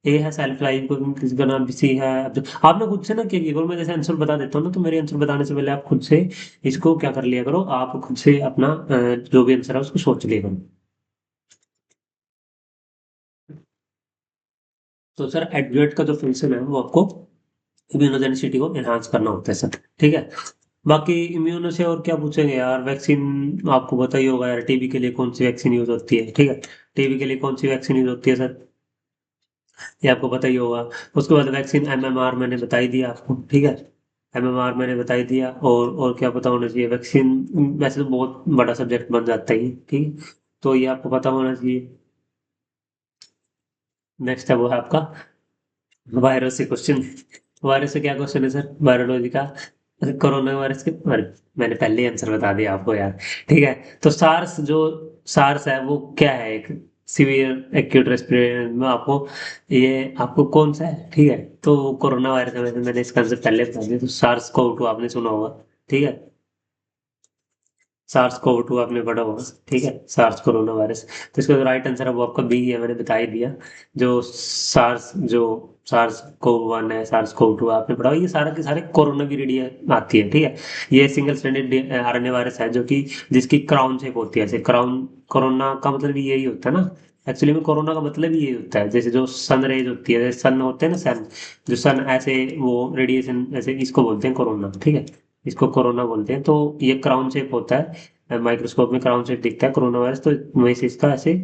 ए है सेल्फ लाइफ, किसी का नाम सी है। अब आपने खुद से ना क्या किया करो, मैं जैसे आंसर बता देता हूँ ना, तो मेरे आंसर बताने से पहले आप खुद से इसको क्या कर लिया करो, आप खुद से अपना जो भी आंसर है उसको सोच लिया करो। तो सर एडवेट का जो फंक्शन है वो आपको इम्यूनोजेनिसिटी को एनहांस करना होता है सर, ठीक है। बाकी इम्यूनो से और क्या पूछेंगे यार, वैक्सीन आपको पता ही होगा यार, टीबी के लिए कौन सी वैक्सीन यूज होती है, ठीक है। टीबी के लिए कौन सी वैक्सीन यूज होती है सर, ये आपको पता ही होगा। उसके बाद वैक्सीन एमएमआर मैंने बता ही दिया आपको, ठीक है। एमएमआर मैंने बता ही दिया, और क्या पता होना चाहिए वैक्सीन, वैसे तो बहुत बड़ा सब्जेक्ट बन जाता है ये, ठीक है। तो ये आपको पता होना चाहिए। नेक्स्ट है वो है आपका वायरस से क्वेश्चन। वायरस से क्या क्वेश्चन है सर वायरोलॉजी का, कोरोना वायरस के अरे, मैंने पहले ही आंसर बता दिया आपको यार, ठीक है। तो सार्स जो सार्स है वो क्या है, एक सीवियर एक्यूट रेस्पिरेटरी में आपको, ये आपको कौन सा है, ठीक है। तो कोरोना वायरस है, मैंने इसका आंसर पहले बता दिया, तो सार्स कोव 2 आपने सुना होगा, ठीक है। सार्स कोव 2 आपने पढ़ा होगा, ठीक है, सार्स कोरोना वायरस। तो इसका जो राइट आंसर है वो आपका बी है, मैंने बता ही दिया। जो सार्स कोव 1 है, सार्स कोव 2 आपने पढ़ा होगा, ये सारा के सारे कोरोना विरिडी आती है, ठीक है। ये सिंगल स्ट्रैंडेड आरएनए वायरस है, जो कि जिसकी क्राउन शेप होती है, ऐसे क्राउन। कोरोना का मतलब भी यही होता है ना, एक्चुअली में कोरोना का मतलब ही यही होता है, जैसे जो सन रेज होती है, जैसे सन होते हैं ना, सन, जो सन ऐसे वो रेडिएशन, ऐसे इसको बोलते हैं कोरोना, ठीक है। इसको कोरोना बोलते हैं, तो ये क्राउन शेप होता है, माइक्रोस्कोप में क्राउन शेप दिखता है कोरोना वायरस, तो वहीं से इसका ऐसे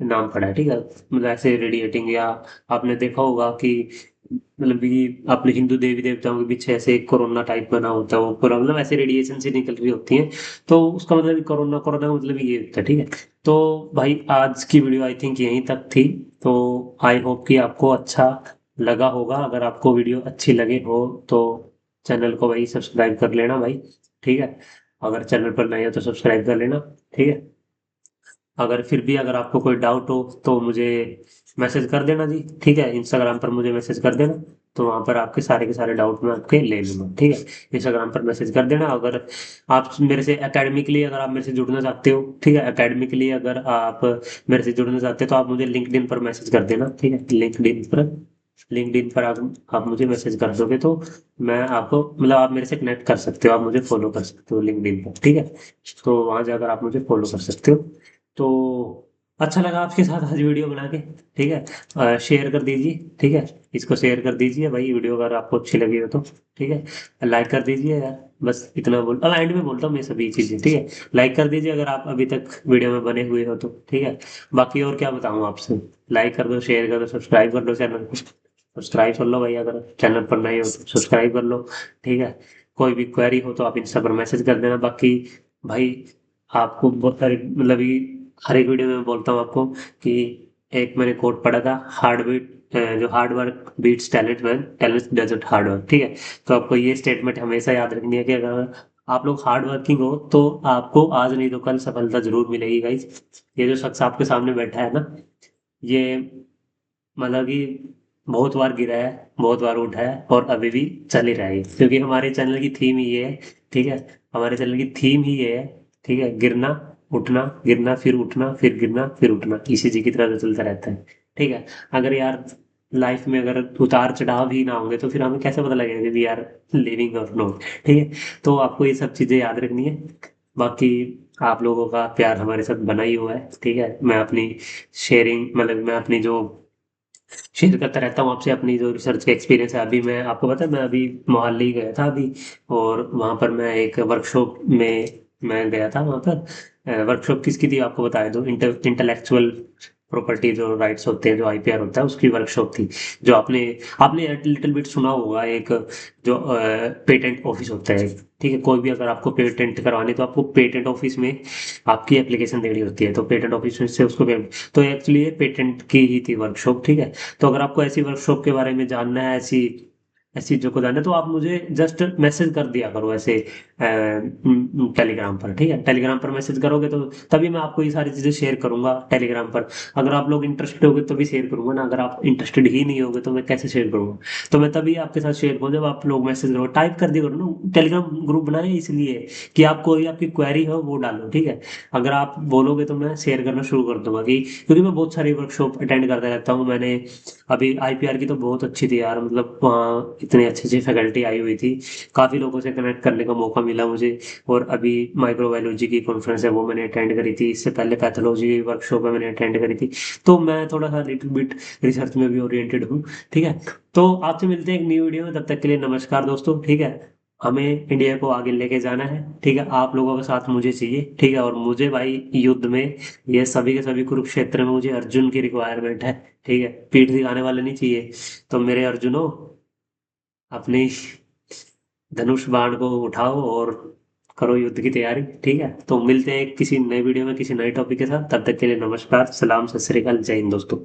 नाम पड़ा है, ठीक है। मतलब ऐसे रेडिएटिंग, या आपने देखा होगा कि मतलब कि अपने हिंदू देवी देवताओं के पीछे ऐसे एक कोरोना टाइप बना होता है, वो पूरा मतलब ऐसे रेडिएशन से निकल रही होती है, तो उसका मतलब कोरोना, कोरोना का मतलब ये होता है, ठीक है। तो भाई आज की वीडियो आई थिंक यहीं तक थी। तो आई होप कि आपको अच्छा लगा होगा, अगर आपको वीडियो अच्छी लगे हो तो चैनल को भाई सब्सक्राइब कर लेना भाई, ठीक है। अगर चैनल पर नए हो तो सब्सक्राइब कर लेना, ठीक है। अगर फिर भी अगर आपको कोई डाउट हो तो मुझे मैसेज कर देना जी, ठीक है। इंस्टाग्राम पर मुझे मैसेज कर देना, तो वहाँ पर आपके सारे के सारे डाउट मैं आपके ले लूँगा, ठीक है। इंस्टाग्राम पर मैसेज कर देना। अगर आप मेरे से एकेडमिकली अगर आप मेरे से जुड़ना चाहते हो, ठीक है, एकेडमिकली अगर आप मेरे से जुड़ना चाहते हो तो आप मुझे लिंक्डइन पर मैसेज कर देना, ठीक है। लिंक्डइन पर आप मुझे मैसेज कर दोगे तो मैं आपको मतलब आप मेरे से कनेक्ट कर सकते हो, आप मुझे फॉलो कर सकते हो लिंक्डइन पर, ठीक है। तो वहाँ जाकर आप मुझे फॉलो कर सकते हो। तो अच्छा लगा आपके साथ आज वीडियो बना के, ठीक है। शेयर कर दीजिए, ठीक है। इसको शेयर कर दीजिए भाई वीडियो, अगर आपको अच्छी लगी हो तो, ठीक है। लाइक कर दीजिए यार, बस इतना बोल, अब एंड में बोलता हूँ मैं सभी चीज़ें, ठीक है। लाइक कर दीजिए अगर आप अभी तक वीडियो में बने हुए हो तो, ठीक है। बाकी और क्या बताऊँ आपसे, लाइक कर दो, शेयर कर दो, सब्सक्राइब कर लो चैनल को, सब्सक्राइब कर लो भाई, अगर चैनल पर नए हो तो सब्सक्राइब कर लो, ठीक है। कोई भी क्वेरी हो तो आप इंस्टा पर मैसेज कर देना। बाकी भाई आपको बहुत सारी मतलब ये हर एक वीडियो में बोलता हूँ आपको कि एक मैंने कोट पढ़ा था, हार्ट बीट जो hard work beats talent man, talent doesn't hard work, ठीक है। तो आपको ये स्टेटमेंट हमेशा याद रखनी है कि अगर आप लोग हार्ड वर्किंग हो तो आपको आज नहीं तो कल सफलता जरूर मिलेगी गाइस। ये जो शख्स आपके सामने बैठा है ना, ये मतलब कि बहुत बार गिरा है, बहुत बार उठा है और अभी भी चल ही रहा है, क्योंकि हमारे चैनल की थीम ही ये है, ठीक है। हमारे चैनल की थीम ही ये है, ठीक है। गिरना, उठना, गिरना फिर उठना, फिर गिरना फिर उठना, इसी जी की तरह से चलता रहता है, ठीक है। अगर यार लाइफ में अगर उतार चढ़ाव ही ना होंगे तो फिर हमें कैसे पता लगेगा कि वी आर लिविंग और नॉट, ठीक है। तो आपको ये सब चीजें याद रखनी है। बाकी आप लोगों का प्यार हमारे साथ बना ही हुआ है, ठीक है। मैं अपनी शेयरिंग मतलब मैं अपनी जो शेयर करता रहता हूँ आपसे अपनी जो रिसर्च का एक्सपीरियंस है। अभी मैं आपको पता है मैं अभी मोहाली गया था अभी, और वहाँ पर मैं एक वर्कशॉप में मैं गया था वहाँ पर। वर्कशॉप किसकी थी आपको बताया दो, इंटेलेक्चुअल प्रॉपर्टी जो राइट्स होते हैं, जो आईपीआर होता है, उसकी वर्कशॉप थी। जो आपने आपने लिटिल बिट सुना होगा, एक जो पेटेंट ऑफिस होता है, ठीक है। कोई भी अगर आपको पेटेंट करवानी तो आपको पेटेंट ऑफिस में आपकी एप्लीकेशन देनी होती है, तो पेटेंट ऑफिस में से उसको तो एक्चुअली ये पेटेंट की ही थी वर्कशॉप, ठीक है। तो अगर आपको ऐसी वर्कशॉप के बारे में जानना है, ऐसी ऐसी चीज़ों को जानना है, तो आप मुझे जस्ट मैसेज कर दिया करो ऐसे टेलीग्राम पर, ठीक है। टेलीग्राम पर मैसेज करोगे तो तभी मैं आपको ये सारी चीज़ें शेयर करूंगा टेलीग्राम पर। अगर आप लोग इंटरेस्टेड होगे तो भी शेयर करूंगा ना, अगर आप इंटरेस्टेड ही नहीं होगे तो मैं कैसे शेयर करूंगा। तो मैं तभी आपके साथ शेयर करूँ जब आप लोग मैसेज करो, टाइप कर दिया करो ना। टेलीग्राम ग्रुप बनाए इसलिए कि आप कोई आपकी क्वेरी हो वो डालो, ठीक है। अगर आप बोलोगे तो मैं शेयर करना शुरू कर दूंगा, कि क्योंकि मैं बहुत सारी वर्कशॉप अटेंड करता रहता हूँ। मैंने अभी आईपीआर की तो बहुत अच्छी थी यार, मतलब वहाँ इतनी अच्छी अच्छी फैकल्टी आई हुई थी, काफ़ी लोगों से कनेक्ट करने का मौका मिला मुझे। और अभी माइक्रोबायोलॉजी की कॉन्फ्रेंस है वो मैंने अटेंड करी थी, इससे पहले पैथोलॉजी की वर्कशॉप है मैंने अटेंड करी थी। तो मैं थोड़ा सा लिटिल बिट रिसर्च में भी ओरिएंटेड हूँ, ठीक है। तो आपसे मिलते हैं एक न्यू वीडियो में, तब तक के लिए नमस्कार दोस्तों, ठीक है। हमें इंडिया को आगे लेके जाना है, ठीक है। आप लोगों का साथ मुझे चाहिए, ठीक है। और मुझे भाई युद्ध में, ये सभी के सभी कुरुक्षेत्र में मुझे अर्जुन की रिक्वायरमेंट है, ठीक है। पीठ दिखाने वाले नहीं चाहिए। तो मेरे अर्जुनों, अपनी धनुष बाण को उठाओ और करो युद्ध की तैयारी, ठीक है। तो मिलते हैं किसी नए वीडियो में किसी नए टॉपिक के साथ, तब तक के लिए नमस्कार, सलाम, सत श्री अकाल, जय हिंद दोस्तों।